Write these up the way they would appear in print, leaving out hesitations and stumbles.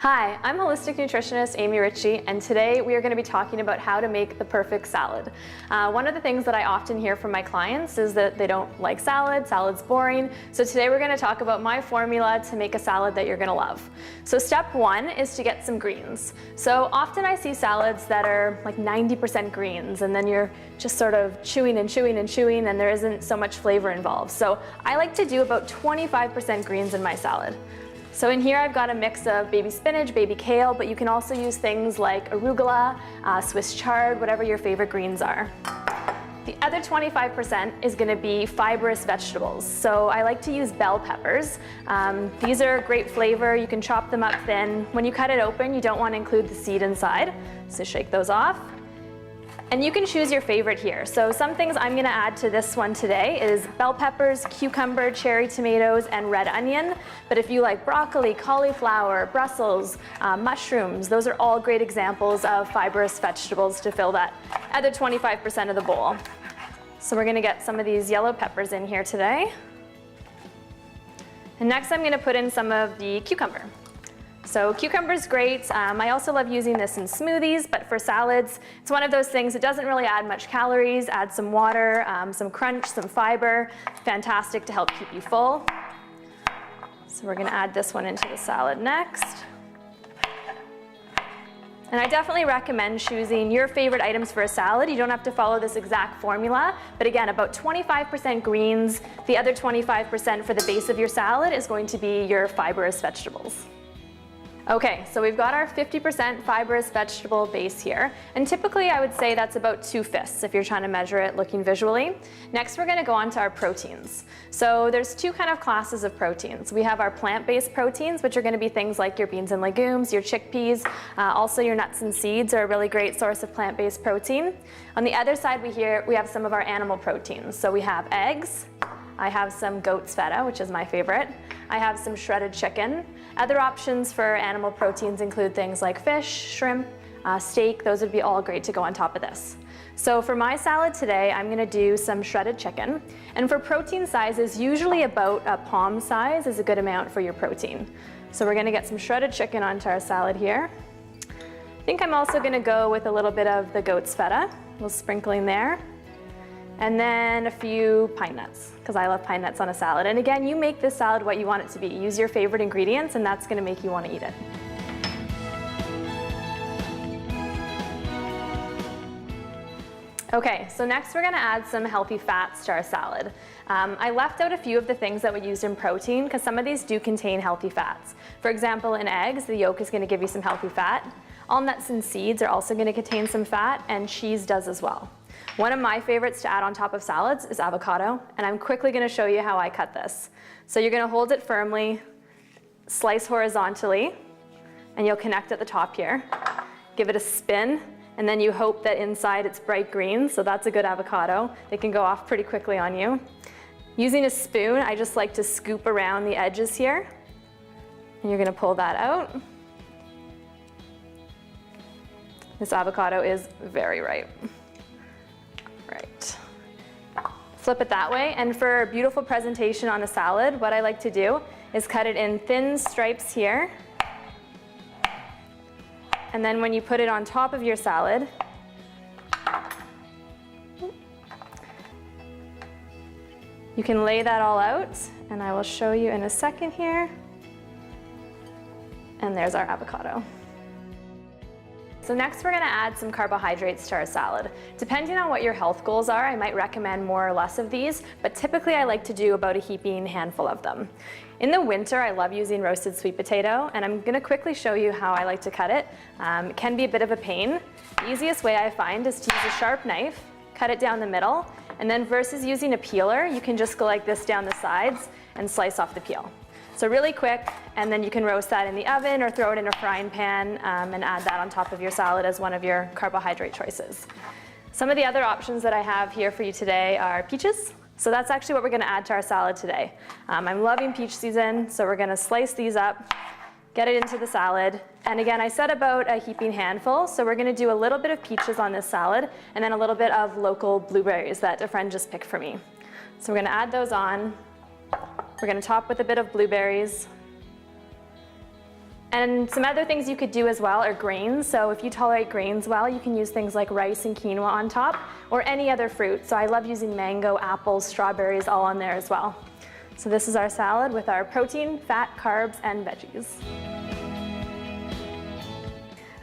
Hi, I'm holistic nutritionist Amy Ritchie, and today we are going to be talking about how to make the perfect salad. One of the things that I often hear from my clients is that they don't like salad, salad's boring, so today we're going to talk about my formula to make a salad that you're going to love. So step one is to get some greens. So often I see salads that are like 90% greens, and then you're just sort of chewing and chewing and chewing, and there isn't so much flavor involved. So I like to do about 25% greens in my salad. So in here I've got a mix of baby spinach, baby kale, but you can also use things like arugula, Swiss chard, whatever your favorite greens are. The other 25% is going to be fibrous vegetables. So I like to use bell peppers. These are a great flavor. You can chop them up thin. When you cut it open, you don't want to include the seed inside. So shake those off. And you can choose your favorite here. So some things I'm going to add to this one today is bell peppers, cucumber, cherry tomatoes, and red onion. But if you like broccoli, cauliflower, Brussels, mushrooms, those are all great examples of fibrous vegetables to fill that other 25% of the bowl. So we're going to get some of these yellow peppers in here today. And next I'm going to put in some of the cucumber. So cucumber's great. I also love using this in smoothies, but for salads, it's one of those things that doesn't really add much calories, add some water, some crunch, some fiber. Fantastic to help keep you full. So we're gonna add this one into the salad next. And I definitely recommend choosing your favorite items for a salad. You don't have to follow this exact formula, but again, about 25% greens, the other 25% for the base of your salad is going to be your fibrous vegetables. Okay, so we've got our 50% fibrous vegetable base here, and typically I would say that's about 2/5 if you're trying to measure it looking visually. Next we're going to go on to our proteins. So there's two kind of classes of proteins. We have our plant-based proteins, which are going to be things like your beans and legumes, your chickpeas, also your nuts and seeds are a really great source of plant-based protein. On the other side we have some of our animal proteins. So we have eggs, I have some goat's feta, which is my favorite. I have some shredded chicken. Other options for animal proteins include things like fish, shrimp, steak. Those would be all great to go on top of this. So for my salad today, I'm gonna do some shredded chicken. And for protein sizes, usually about a palm size is a good amount for your protein. So we're gonna get some shredded chicken onto our salad here. I think I'm also gonna go with a little bit of the goat's feta, a little sprinkling there. And then a few pine nuts, because I love pine nuts on a salad. And again, you make this salad what you want it to be. Use your favorite ingredients, and that's gonna make you wanna eat it. Okay, so next we're gonna add some healthy fats to our salad. I left out a few of the things that we used in protein, because some of these do contain healthy fats. For example, in eggs, the yolk is gonna give you some healthy fat. All nuts and seeds are also gonna contain some fat, and cheese does as well. One of my favorites to add on top of salads is avocado, and I'm quickly going to show you how I cut this. So you're going to hold it firmly, slice horizontally, and you'll connect at the top here. Give it a spin, and then you hope that inside it's bright green, so that's a good avocado. They can go off pretty quickly on you. Using a spoon, I just like to scoop around the edges here, and you're going to pull that out. This avocado is very ripe. Right. Flip it that way, and for a beautiful presentation on a salad, what I like to do is cut it in thin stripes here. And then when you put it on top of your salad, you can lay that all out, and I will show you in a second here. And there's our avocado. So next we're going to add some carbohydrates to our salad. Depending on what your health goals are, I might recommend more or less of these, but typically I like to do about a heaping handful of them. In the winter, I love using roasted sweet potato, and I'm going to quickly show you how I like to cut it. It can be a bit of a pain. The easiest way I find is to use a sharp knife, cut it down the middle, and then versus using a peeler, you can just go like this down the sides and slice off the peel. So really quick, and then you can roast that in the oven or throw it in a frying pan and add that on top of your salad as one of your carbohydrate choices. Some of the other options that I have here for you today are peaches. So that's actually what we're going to add to our salad today. I'm loving peach season, so we're going to slice these up, get it into the salad. And again, I said about a heaping handful, so we're going to do a little bit of peaches on this salad and then a little bit of local blueberries that a friend just picked for me. So we're going to add those on. We're going to top with a bit of blueberries. And some other things you could do as well are grains. So if you tolerate grains well, you can use things like rice and quinoa on top, or any other fruit. So I love using mango, apples, strawberries, all on there as well. So this is our salad with our protein, fat, carbs, and veggies.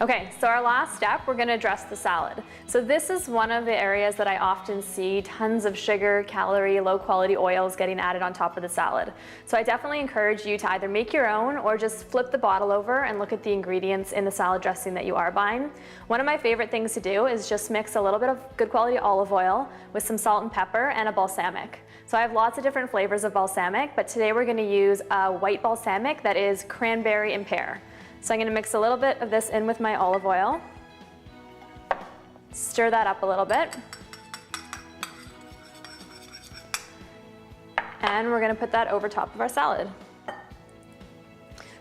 Okay, so our last step, we're gonna address the salad. So this is one of the areas that I often see tons of sugar, calorie, low quality oils getting added on top of the salad. So I definitely encourage you to either make your own or just flip the bottle over and look at the ingredients in the salad dressing that you are buying. One of my favorite things to do is just mix a little bit of good quality olive oil with some salt and pepper and a balsamic. So I have lots of different flavors of balsamic, but today we're gonna use a white balsamic that is cranberry and pear. So I'm gonna mix a little bit of this in with my olive oil. Stir that up a little bit. And we're gonna put that over top of our salad.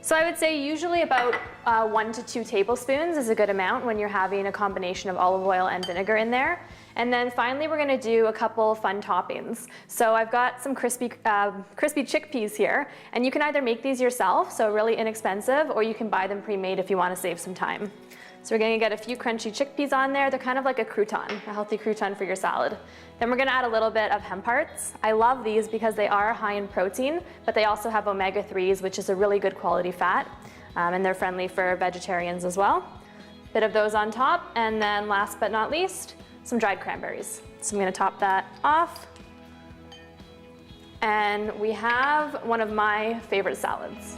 So I would say usually about 1 to 2 tablespoons is a good amount when you're having a combination of olive oil and vinegar in there. And then finally we're gonna do a couple fun toppings. So I've got some crispy chickpeas here, and you can either make these yourself, so really inexpensive, or you can buy them pre-made if you wanna save some time. So we're gonna get a few crunchy chickpeas on there. They're kind of like a crouton, a healthy crouton for your salad. Then we're gonna add a little bit of hemp hearts. I love these because they are high in protein, but they also have omega-3s, which is a really good quality fat, and they're friendly for vegetarians as well. Bit of those on top, and then last but not least, some dried cranberries. So I'm gonna top that off. And we have one of my favorite salads.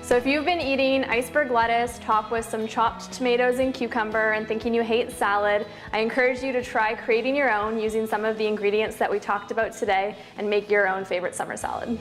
So if you've been eating iceberg lettuce topped with some chopped tomatoes and cucumber and thinking you hate salad, I encourage you to try creating your own using some of the ingredients that we talked about today and make your own favorite summer salad.